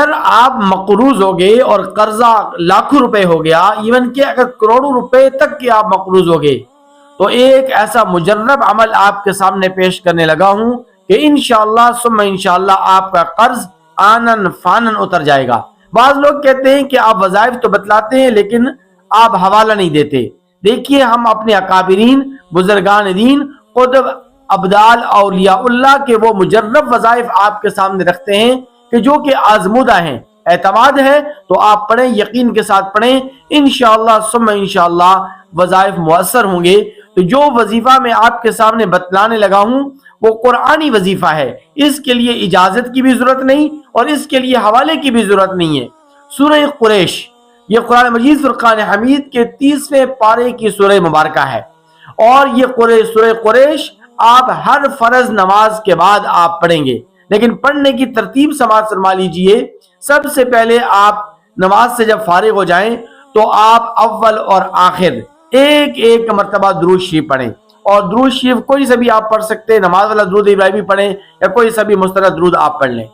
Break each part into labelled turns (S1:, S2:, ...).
S1: اگر آپ مقروض ہو گئے اور قرضہ لاکھوں روپے ہو گیا، ایون کہ اگر کروڑوں روپے تک کے آپ مقروض ہو گئے، تو ایک ایسا مجرب عمل آپ کے سامنے پیش کرنے لگا ہوں کہ انشاءاللہ ثم انشاءاللہ آپ کا قرض آنن فانن اتر جائے گا۔ بعض لوگ کہتے ہیں کہ آپ وظائف تو بتلاتے ہیں لیکن آپ حوالہ نہیں دیتے۔ دیکھیے، ہم اپنے اکابرین بزرگان دین قطب ابدال اولیاء اللہ کے وہ مجرب وظائف آپ کے سامنے رکھتے ہیں کہ جو کہ آزمودہ ہیں۔ اعتماد ہے تو آپ پڑھیں، یقین کے ساتھ پڑھیں، انشاءاللہ ثم انشاءاللہ وظائف مؤثر ہوں گے۔ تو جو وظیفہ میں آپ کے سامنے بتلانے لگا ہوں وہ قرآنی وظیفہ ہے، اس کے لیے اجازت کی بھی ضرورت نہیں اور اس کے لیے حوالے کی بھی ضرورت نہیں ہے۔ سورہ قریش، یہ قرآن مجید فرقان حمید کے 30ویں پارے کی سورہ مبارکہ ہے، اور یہ سورہ قریش آپ ہر فرض نماز کے بعد آپ پڑھیں گے، لیکن پڑھنے کی ترتیب سماعت فرما لیجئے۔ سب سے پہلے آپ نماز سے جب فارغ ہو جائیں تو آپ اول اور آخر ایک مرتبہ درود شریف پڑھیں، اور درود شریف کوئی سا بھی آپ پڑھ سکتے ہیں، نماز والا درود ابراہیمی پڑھیں یا کوئی سا بھی مستند درود آپ پڑھ لیں۔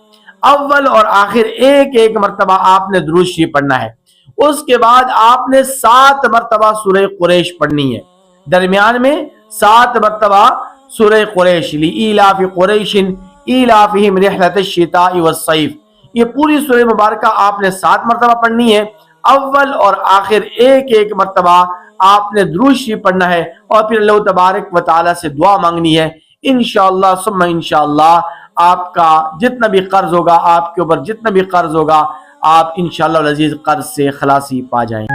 S1: اول اور آخر ایک مرتبہ آپ نے درود شریف پڑھنا ہے۔ اس کے بعد آپ نے 7 مرتبہ سورہ قریش پڑھنی ہے، درمیان میں 7 مرتبہ سورہ قریش، لإیلاف قریش ایلافہم رحلۃ الشتاء والصیف، یہ پوری سورہ مبارکہ آپ نے 7 مرتبہ پڑھنی ہے۔ اول اور آخر ایک مرتبہ آپ نے درود شریف پڑھنا ہے، اور پھر اللہ تبارک و تعالیٰ سے دعا مانگنی ہے۔ انشاءاللہ ثم انشاءاللہ آپ کا جتنا بھی قرض ہوگا، آپ کے اوپر جتنا بھی قرض ہوگا، آپ انشاءاللہ العزیز قرض سے خلاصی پا جائیں۔